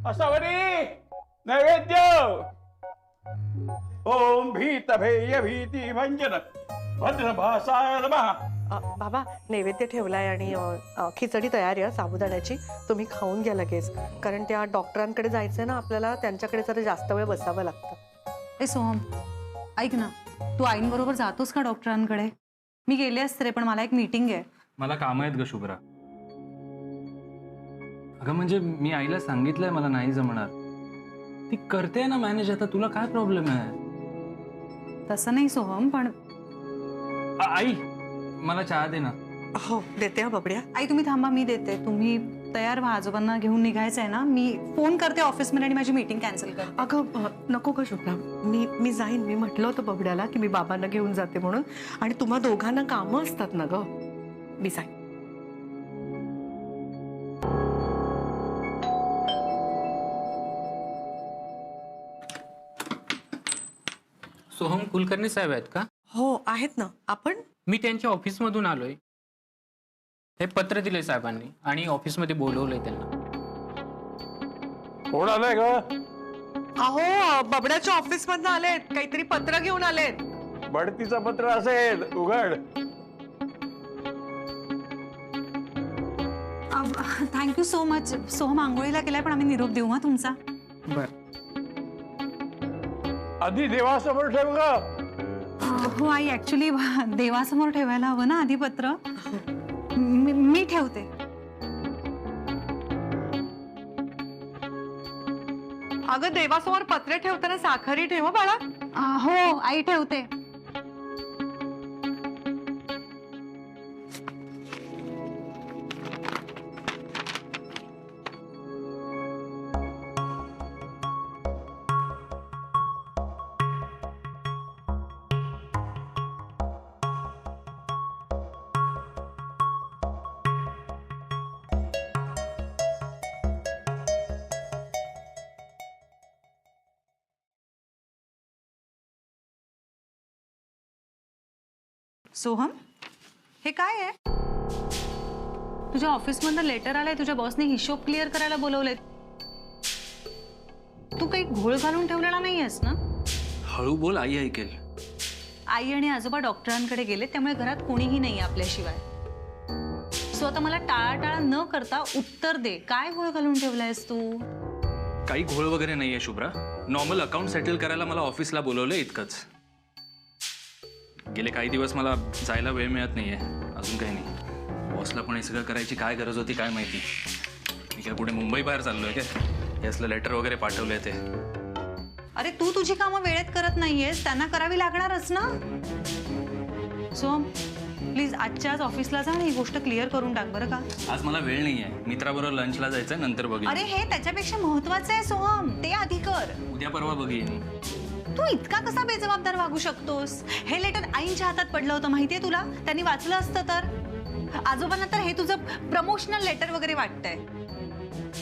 असावरी नैवेद्य. ओम भीत भेय भीती भंजन भद्रभासाय नमः. बाबा नैवेद्य ठेवलाय आणि खिचडी तयार आहे साबुदाण्याची. तुम्ही खाऊन घ्या लगेच, कारण त्या डॉक्टरांकडे जायचंय ना आपल्याला, त्यांच्याकडे जरा जास्त वेळ बसावं लागतं. ए सोहम, ऐक ना, तू आईंबरोबर जातोस का डॉक्टरांकडे? मी गेले असते रे, पण मला एक मीटिंग आहे. मला काम आहेत ग शुभ्रा. अगं म्हणजे मी आईला सांगितलंय मला नाही जमणार. ती करते ना मॅनेज. आता तुला काय प्रॉब्लेम आहे? तसं नाही सोहम, पण आई मला चहा दे ना. हो देते हा बबड्या. आई तुम्ही थांबा, मी देते. तुम्ही तयार व्हा, आजोबांना घेऊन निघायचं आहे ना. मी फोन करते ऑफिसमध्ये आणि माझी मीटिंग कॅन्सल कर. अगं नको ग शुभ्रा, मी जाईन. मी म्हटलं होतं बबड्याला की मी बाबांना घेऊन जाते म्हणून, आणि तुम्हा दोघांना कामं असतात ना ग. मी जाईन. सोहम कुलकर्णी साहेब आहेत का? हो आहेत ना. आपण मी त्यांच्या ऑफिसमधून आलोय. हे पत्र दिले साहेबांनी आणि ऑफिसमध्ये बोलवलंय त्यांना. कोण आलंय ग? अहो बबड्याच्या ऑफिस मधनं आलेत, काहीतरी पत्र घेऊन आलेत. बढतीचं पत्र असेल, उघड. Thank you so much. सोहम आंघोळीला गेलाय, पण आम्ही निरोप देऊ हा तुमचा. बर. आधी देवासमोर ठेव ग. हो आई, ऍक्च्युली देवासमोर ठेवायला हवं ना आधी पत्र. मी ठेवते. अगं देवासमोर पत्रे ठेवताना साखरही ठेव बाळा. हो आई ठेवते. सोहम, हे काय आहे? तुझ्या ऑफिसमधनं लेटर आलंय. तुझ्या बॉसने हिशोब क्लिअर करायला बोलवलंय. तू काही घोळ घालून ठेवलेला नाहीयेस ना? हळू बोल, आई ऐकेल. आई आणि आजोबा डॉक्टरांकडे गेले, त्यामुळे घरात कोणीही नाही आपल्याशिवाय. सो आता मला टाळाटाळ न करता उत्तर दे. काय घोळ घालून ठेवलायस तू? काही घोळ वगैरे नाहीये शुभ्रा. नॉर्मल अकाउंट सेटल करायला मला ऑफिसला बोलवलंय, इतकंच. गेले काही दिवस मला जायला वेळ मिळत नाहीये. अजून काही नाही. बॉसला पण हे सगळं करायची काय गरज होती काय माहिती. मी काय पुढे मुंबई बाहेर चाललोय काय? हे असलं लेटर वगैरे पाठवलंय ते. अरे तू तुझी कामं वेळेत करत नाहीयेस, त्यांना करावी लागणारच ना. सोहम प्लीज आजच्या आज ऑफिसला जा आणि ही गोष्ट क्लिअर करून टाक बरं का. आज मला वेळ नाहीये. मित्राबरोबर लंचला जायचंय, नंतर बघेन. अरे हे त्याच्यापेक्षा महत्वाचं आहे सोहम, ते आधी कर. उद्या परवा बघेन. तू इतका कसा बेजबाबदार वागू शकतोस? हे लेटर आईंच्या हातात पडलं होतं माहितीये तुला? त्यांनी वाचलं असतं तर. आजोबांना तर हे तुझं प्रमोशनल लेटर वगैरे वाटतंय.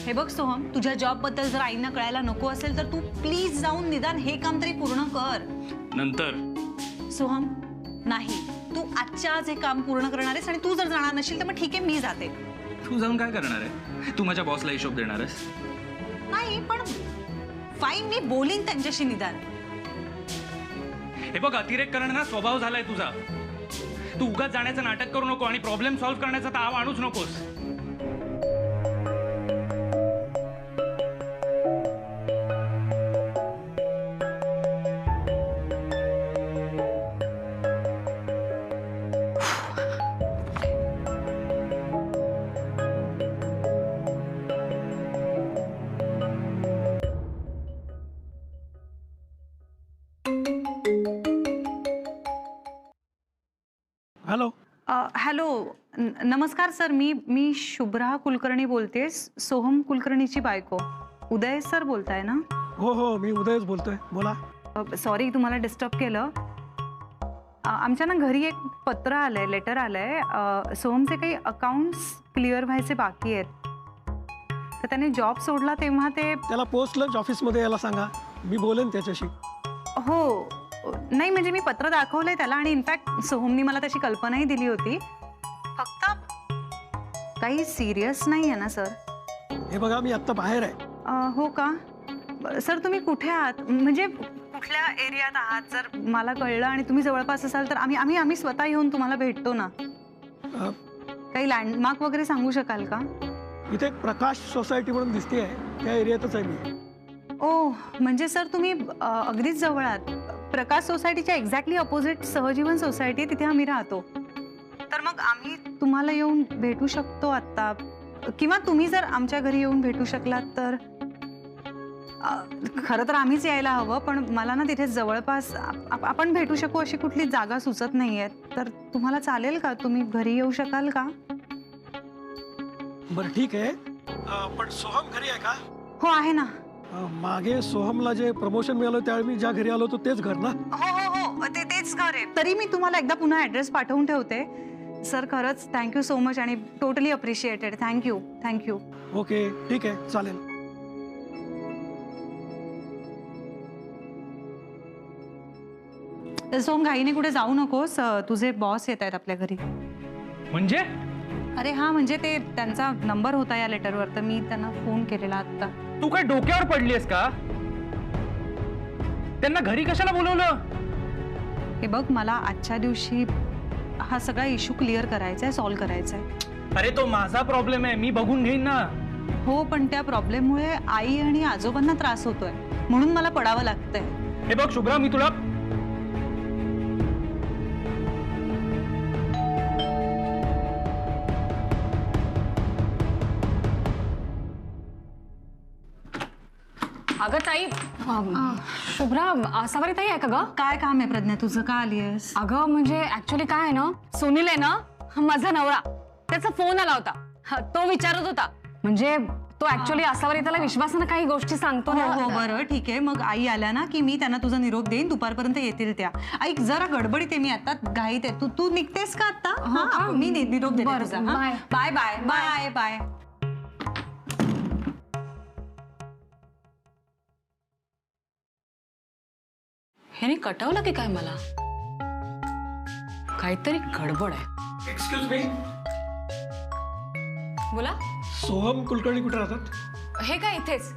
हे बघ सोहम, तुझ्या जॉब बद्दल जर आईंना कळायला नको असेल तर तू प्लीज जाऊन निदान हे काम तरी पूर्ण कर. नंतर सोहम नाही, तू आजच्या आज हे काम पूर्ण करणार आहेस. आणि तू जर जाणार नशील तर मग ठीक आहे, मी जाते. तू जाऊन काय करणार आहे? तू माझ्या बॉसला हिशोब देणार आहेस? नाही पण फाईन, मी बोलीन त्यांच्याशी निदान. हे बघ, अतिरेक करणं ना स्वभाव झालाय तुझा. तू उगाच जाण्याचं नाटक करू नको आणि प्रॉब्लेम सॉल्व्ह करण्याचा ताव आणूच नकोस. हॅलो. हॅलो, नमस्कार सर. मी शुभ्रा कुलकर्णी बोलते, सोहम कुलकर्णीची बायको. उदय सर बोलताय ना? हो हो, मी उदयच बोलतोय. बोला. सॉरी तुम्हाला डिस्टर्ब केलं. आमच्या ना घरी एक पत्र आलंय, लेटर आलंय. सोहमचे काही अकाउंट्स क्लिअर व्हायचे बाकी आहेत. तर त्याने जॉब सोडला तेव्हा ते. त्याला पोस्ट लंच ऑफिसमध्ये यायला सांगा, मी बोलेन त्याच्याशी. हो नाही म्हणजे मी पत्र दाखवलंय त्याला, आणि इनफॅक्ट सोहमनी मला त्याची कल्पनाही दिली होती. फक्त काही सिरियस नाही आहे ना सर? हे बघा, मी आत्ता बाहेर आहे. हो का? सर तुम्ही कुठे आहात, म्हणजे कुठल्या एरियात आहात? जर मला कळलं आणि तुम्ही जवळपास असाल तर आम्ही आम्ही आम्ही स्वतः येऊन तुम्हाला भेटतो ना. अ, काही लँडमार्क वगैरे सांगू शकाल का? इथे एक प्रकाश सोसायटी म्हणून दिसते आहे, त्या एरियातच आहे मी. ओ, म्हणजे सर तुम्ही अगदीच जवळ आहात. प्रकाश सोसायटीच्या एक्झॅक्टली अपोजिट सहजीवन सोसायटी आहे, तिथे आम्ही राहतो. तर मग आम्ही तुम्हाला येऊन भेटू शकतो आत्ता, किंवा तुम्ही जर आमच्या घरी येऊन भेटू शकलात तर. खरं तर आम्हीच यायला हवं, पण मला ना तिथे जवळपास आपण भेटू शकू अशी कुठली जागा सुचत नाहीये. तर तुम्हाला चालेल का, तुम्ही घरी येऊ शकाल का? बरं ठीक आहे. पण सोहम घरी आहे का? हो आहे ना. मागे सोहमला जे प्रमोशन मिळालं त्यावेळी मी ज्या घरी आलो होतो तेच घर ना? हो हो हो, तेच घर आहे. तरी मी तुम्हाला एकदा पुन्हा ऍड्रेस पाठवून ठेवते. सर खरंच थँक्यू सो मच आणि टोटली अप्रिशिएटेड. थँक्यू. ओके ठीक आहे, चालेल. सोम, घाईने कुठे जाऊ नकोस, तुझे बॉस येत आहेत आपल्या घरी. म्हणजे अरे हा, म्हणजे ते त्यांचा नंबर होता या लेटरवर, तर मी त्यांना फोन केलेला आता. तू काय डोक्यावर पडलीस का? त्यांना घरी कशाला बोलवलं? हे बघ, मला आजच्या दिवशी हा सगळा इश्यू क्लिअर करायचा आहे, सॉल्व्ह करायचा आहे. अरे तो माझा प्रॉब्लेम आहे, मी बघून घेईन ना. हो, पण त्या प्रॉब्लेममुळे आई आणि आजोबांना त्रास होतोय, म्हणून मला पडावं लागतंय. हे बघ शुभ्रा, मी तुला अगं ताई, शुभ्रा आसावरी ताई आहे का ग? काय काम आहे प्रज्ञा तुझं, का आलीयस? अगं म्हणजे ऍक्च्युली काय आहे ना, सुनील आहे ना माझा नवरा, त्याचा फोन आला होता. तो विचारत होता, म्हणजे तो ऍक्च्युली आसावरी त्याला विश्वासानं काही गोष्टी सांगतो ना. हो बरं ठीक आहे, मग आई आल्या ना की मी त्यांना तुझा निरोप देईन, दुपारपर्यंत येतील त्या. ऐक, जरा गडबडीत आहे मी आता, घाईत आहे. तू निघतेस का आता? हा, मी निरोप देते तुझा. Bye. Bye bye bye bye. ह्याने कटवलं की काय मला? काहीतरी गडबड आहे. एक्सक्यूज मी, बोला. सोहम कुलकर्णी कुठे राहतात? हे काय इथेच.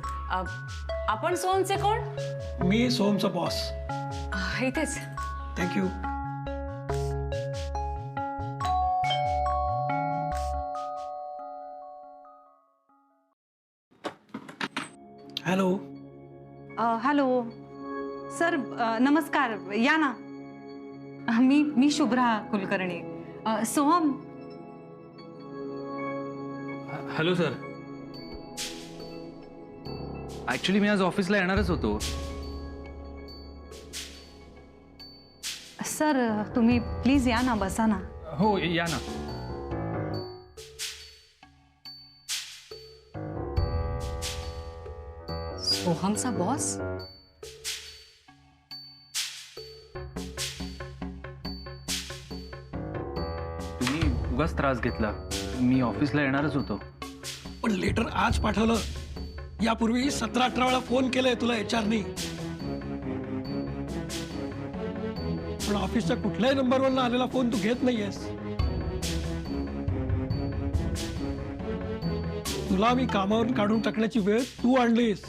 आपण सोहमचे कोण? मी सोहमचा बॉस. इथेच. थँक्यू. हॅलो. हॅलो सर, नमस्कार. या ना. मी Shubhra Kulkarni. Soham. Hello sir. Actually मी आज ऑफिसला येणारच होतो. सर तुम्ही प्लीज या ना, बसा ना. हो या ना. सोहमचा बॉस? तुम्ही उगाच त्रास घेतला. मी ऑफिसला येणारच होतो. पण लेटर आज पाठवलं, यापूर्वी 17-18 वेळा फोन केलाय तुला HR-नी, पण ऑफिसच्या कुठल्याही नंबरवरनं आलेला फोन तू घेत नाहीयेस. तुला मी कामावरून काढून टाकण्याची वेळ तू आणलीस.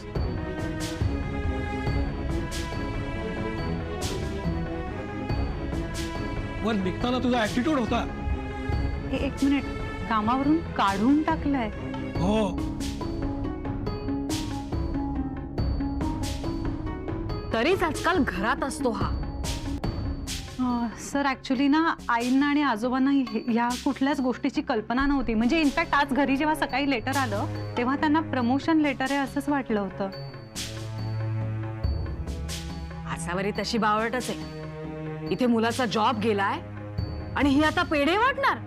वर निघताना तुझा ऍटिट्यूड होता. हे एक मिनिट, कामावरून काढून टाकलंय? हो. तरीच आजकाल घरात असतो हा. सर ऍक्च्युली ना, आईंना आणि आजोबांना ह्या कुठल्याच गोष्टीची कल्पना नव्हती. म्हणजे इनफॅक्ट आज घरी जेव्हा सकाळी लेटर आलं तेव्हा त्यांना प्रमोशन लेटर आहे असंच वाटलं होतं. आसावरी तशी बावळटच आहे. इथे मुलाचा जॉब गेलाय आणि ही आता पेढे वाटणार.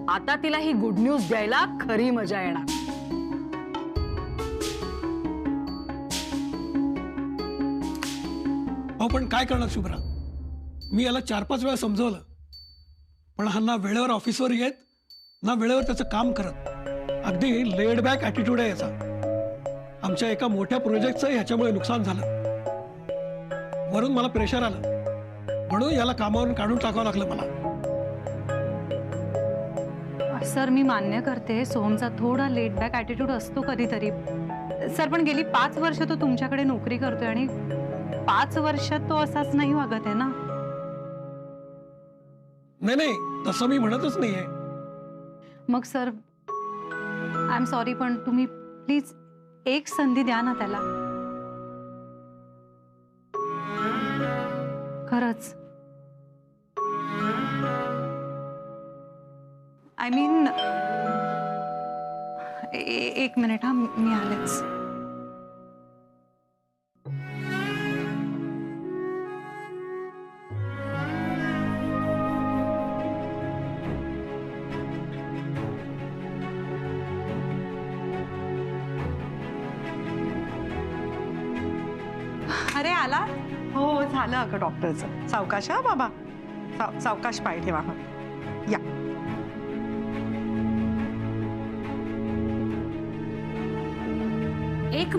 आता तिला ही गुड न्यूज द्यायला खरी मजा येणार. हो, पण काय करणार शुभ्रा, मी याला 4-5 वेळा समजवलं, पण हा ना वेळेवर ऑफिसवर येत ना वेळेवर त्याचं काम करत. अगदी लेड बॅक ॲटिट्यूड आहे याचा. आमच्या एका मोठ्या प्रोजेक्टचं ह्याच्यामुळे नुकसान झालं. वरून मला प्रेशर आलं, म्हणून याला कामावरून काढून टाकावं लागलं मला. सर मी मान्य करते, सोहमचा थोडा लेट बॅक ॲटिट्यूड असतो कधीतरी. सर पण गेली 5 वर्ष तो तुमच्याकडे नोकरी करतोय आणि 5 वर्षात तो असाच नाही वागत आहे ना. नाही नाही, तसं मी म्हणतच नाहीये. मग सर आय एम सॉरी, पण तुम्ही प्लीज एक संधी द्या ना त्याला. खरंच. आय मीन एक मिनिट हा, मी आलेच. अरे आला. हो झालं अगं डॉक्टरचं. सावकाश हा बाबा, सावकाश पाय ठेवा. हा या. एक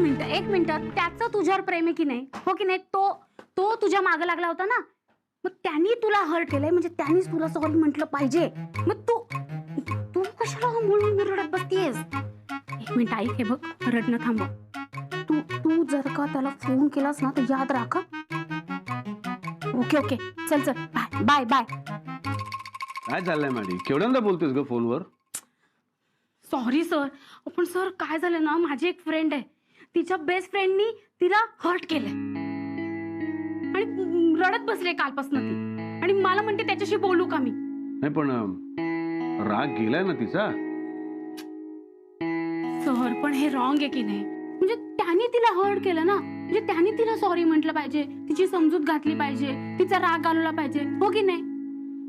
मिनिट, त्याचं तुझ्यावर प्रेम आहे की नाही, हो की नाही? तो तुझ्या मागे लागला होता ना, मग त्यांनी तुला हर्ट केलंय म्हणजे त्यांनीच तुला सॉरी म्हटलं पाहिजे. मग तू कशाला म्हणून रडत बसतीयस? एक मिनिट ऐक, हे बघ, रडणं थांबव. तू जर का त्याला फोन केलास ना तर याद राख. ओके चल बाय. काय चाललंय मॅडी? केवढ्यांदा बोलतेस ग फोनवर? Sorry sir. पण सर काय झालं ना, माझी एक फ्रेंड आहे, तिच्या बेस्ट फ्रेंडनी तिला हर्ट केलंय आणि रडत बसले कालपासून ती, आणि मला म्हणते त्याच्याशी बोलू का मी? नाही पण राग गेलाय ना तिचा. सर पण हे रॉंग आहे की नाही? म्हणजे त्याने तिला हर्ट केलं ना, म्हणजे त्याने तिला सॉरी म्हटलं पाहिजे, तिची समजूत घातली पाहिजे, तिचा राग घालवला पाहिजे, हो की नाही?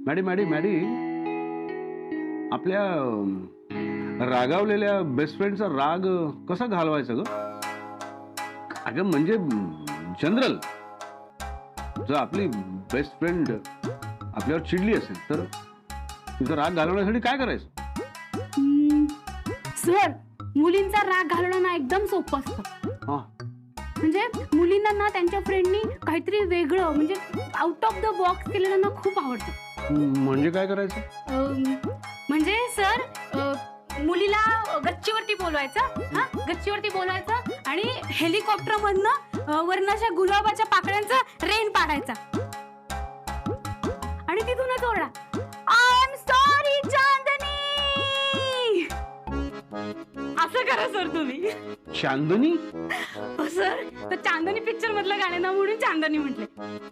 मॅडी आपल्या रागावलेल्या बेस्ट फ्रेंडचा राग कसा घालवायचा ग? अगं म्हणजे जनरल जर आपली बेस्ट फ्रेंड आपल्यावर चिडली असेल तर तिचा राग घालवण्यासाठी काय करायचं? सर मुलींचा राग घालवणं ना एकदम सोपं असतं. म्हणजे मुलींना ना त्यांच्या फ्रेंडनी काहीतरी वेगळं, म्हणजे आउट ऑफ द बॉक्स केलेलं ना खूप आवडतं. म्हणजे काय करायचं? म्हणजे सर मुलीला गच्चीवरती बोलवायचं आणि हेलिकॉप्टर मधनं वरनाच्या गुलाबाच्या पाकळ्यांचा रेन पाडायचा आणि तिथूनच ओरडा, आय एम सॉरी चांदनी. असं करा सर तुम्ही. चांदनी? सर तर चांदनी पिक्चर मधलं गाणं ना, म्हणून चांदनी म्हटले.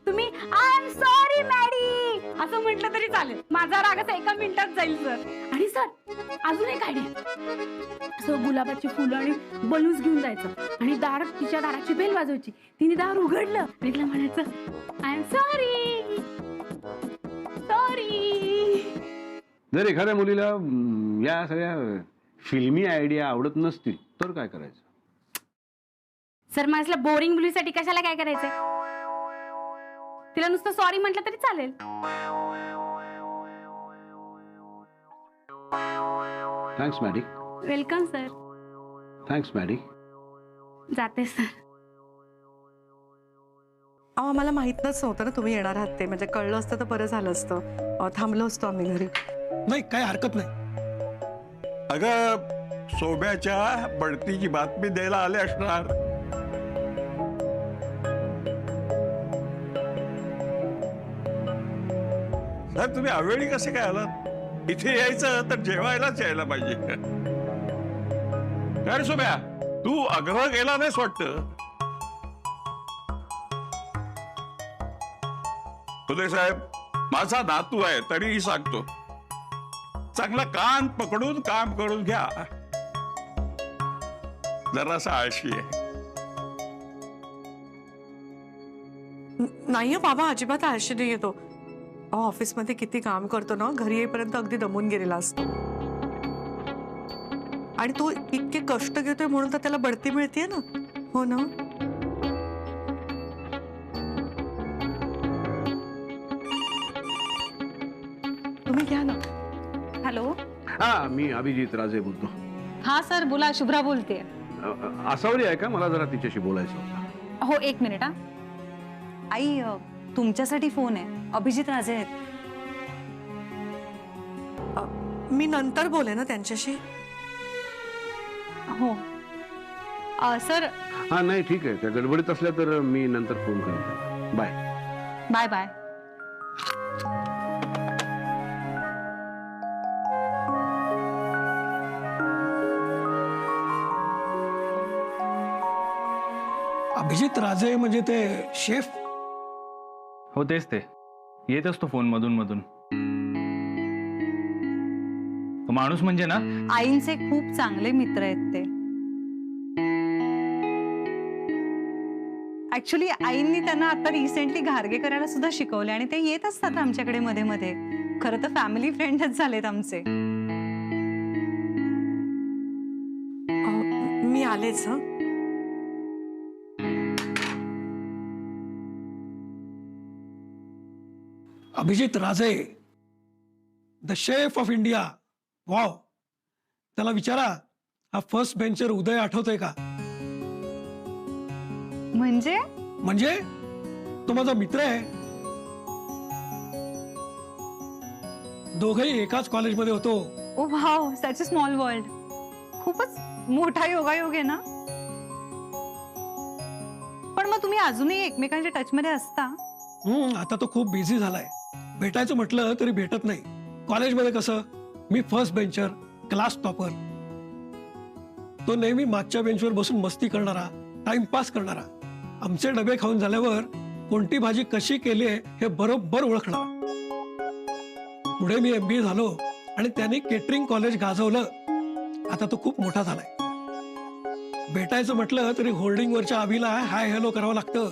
तुम्ही आय एम सॉरी मॅडी असं म्हटलं तरी चालेल. माझा राग असा 1 मिनिटात जाईल सर. आणि सर अजून एक आयडिया, असं गुलाबाची फुलं आणि बलून्स घेऊन जायचं आणि तिच्या दाराची बेल वाजवायची. तिने दार उघडलं आणि तिला म्हणायचं आय एम सॉरी. जर एखाद्या मुलीला या सगळ्या फिल्मी आयडिया आवडत नसतील तर काय करायचं? सर माझ्या बोरिंग मुलीसाठी कशाला काय करायचंय? तिला नुसतं सॉरी म्हटलं तरी चालेल. Thanks Maddy. Welcome sir. Thanks Maddy. जाते सर. आम्हाला माहितच नव्हतं ना तुम्ही येणार आहात ते. म्हणजे कळलं असतं तर बरं झालं असतं. थांबलो असतो आम्ही घरी. नाही काय हरकत नाही. अगं सोब्याच्या बढतीची बातमी द्यायला आले असणार. साहेब तुम्ही अवेळी कसे काय आलात? इथे यायचं तर जेवायलाच यायला पाहिजे. काय रे सोब्या, तू आग्रह केला नाहीस वाटतं? उदय साहेब माझा नातू आहे तरीही सांगतो, चांगला कान पकडून काम करून घ्या. जरासा आळशी आहे. नाही बाबा, अजिबात आळशी नाही येतो. ऑफिसमध्ये किती काम करतो ना, घरी येईपर्यंत अगदी दमून गेलेला असतो. आणि तो इतके कष्ट घेतोय म्हणून तर त्याला बढती मिळतेय ना. हो ना. तुम्ही घ्या ना. हॅलो. हा मी अभिजित राजे बोलतो. हा सर बोला, शुभ्रा बोलते. आसावरी आहे का? मला जरा तिच्याशी बोलायचं होतं. हो 1 मिनिट. हा आई तुमच्यासाठी फोन आहे. अभिजित राजे आहेत. मी नंतर बोले ना त्यांच्याशी. हो सर हा नाही ठीक आहे, त्या गडबडीत असल्या तर मी नंतर फोन करेन. बाय. Bye bye. अभिजित राजे म्हणजे ते शेफ? हो तेच ते, येत असतो फोन मधून मधून. तो माणूस म्हणजे ना आईंचे खूप चांगले मित्र आहेत ते. ऍक्च्युली आईंनी त्यांना आता रिसेंटली घारगे करायला सुद्धा शिकवले आणि ते येत असतात आमच्याकडे मध्ये मध्ये. खरं तर फॅमिली फ्रेंडच झालेत आमचे. मी आलेच. हं. अभिजित राजे, the chef of India. Wow. त्याला विचारा, हा फर्स्ट बेंचर उदय आठवतोय का? म्हणजे तो माझा मित्र आहे. दोघही एकाच कॉलेजमध्ये होतो. Oh wow, such a small world. खूपच मोठा योगायोग आहे ना. पण मग तुम्ही अजूनही एकमेकांच्या टच मध्ये असता? आता तो खूप बिझी झालाय. भेटायचं म्हटलं तरी भेटत नाही. कॉलेजमध्ये कसं, मी फर्स्ट बेंचर, क्लास टॉपर. तो नेहमी मागच्या बेंचवर बसून मस्ती करणारा, टाइमपास करणारा. आमचे डबे खाऊन झाल्यावर कोणती भाजी कशी केली आहे हे बरोबर ओळखणारा. पुढे मी MBA झालो आणि त्याने केटरिंग कॉलेज गाजवलं. आता तो खूप मोठा झालाय. भेटायचं म्हटलं तरी होर्डिंगवरच्या आबीला हाय हॅलो करावं लागतं.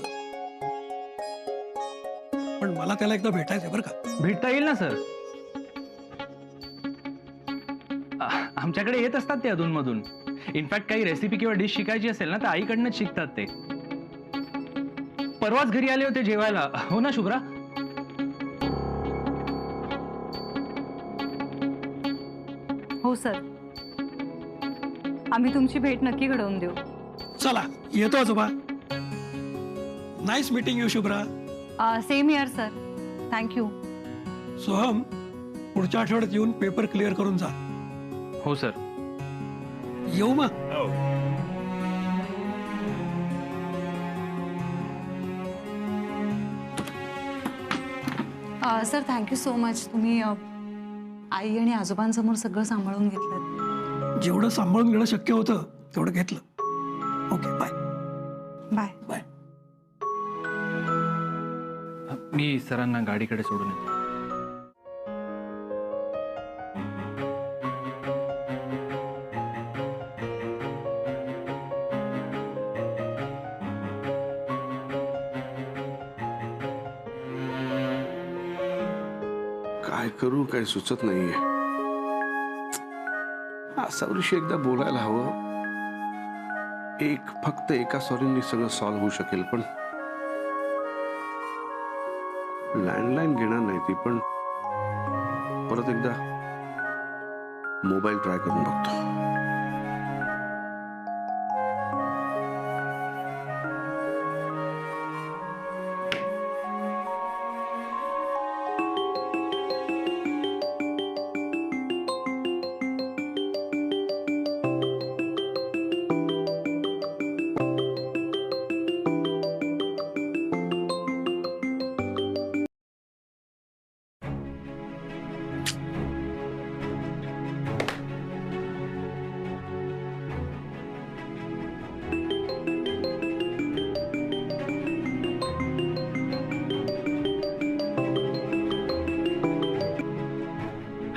पण मला त्याला एकदा भेटायचंय बरं का. भेटता येईल ना सर. आमच्याकडे येत असतात ते अधूनमधून. इनफॅक्ट काही रेसिपी किंवा डिश शिकायची असेल ना तर आईकडनं शिकतात ते. परवाच घरी आले होते जेवायला. हो ना शुभ्रा? हो सर, आम्ही तुमची भेट नक्की घडवून देऊ. चला येतो आजोबा. Nice meeting you Shubhra. Same year sir. Thank you. Soham, पुढच्या आठवड्यात येऊन पेपर क्लिअर करून जा. हो सर. येऊ मग. Sir thank you so much. तुम्ही आई आणि आजोबांसमोर सगळं सांभाळून घेतलं. जेवढं सांभाळून घेणं शक्य होतं तेवढं घेतलं. Okay bye. बाय. बाय. मी सरांना गाडीकडे सोडून येतो. काय करू काय सुचत नाहीये. आसावरीशी एकदा बोलायला हवं. फक्त एका सॉरीनी सगळं सॉल्व्ह होऊ शकेल. पण लँडलाईन घेणार नाही ती. पण परत एकदा मोबाईल ट्राय करून बघतो.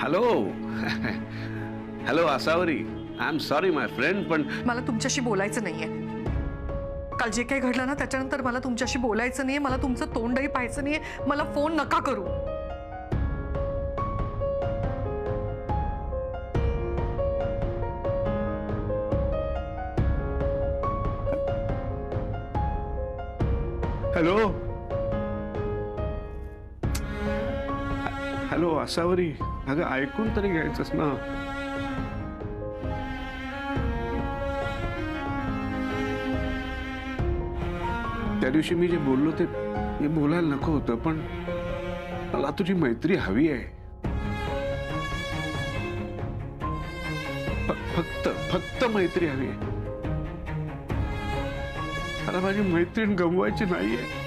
Hello hello Asavari. I am sorry my friend. पण मला तुमच्याशी बोलायचं नाहीये. काल जे काही घडलं ना त्याच्यानंतर मला तुमच्याशी बोलायचं नाहीये. मला तुमचं तोंडही पाहायचं नाहीये. मला फोन नका करू. Hello hello Asavari. अगं ऐकून तरी घ्यायचंस ना. त्या दिवशी मी जे बोललो ते बोलायला नको होतं. पण मला तुझी मैत्री हवी आहे. फक्त मैत्री हवी आहे. मला माझी मैत्रीण गमवायची नाहीये.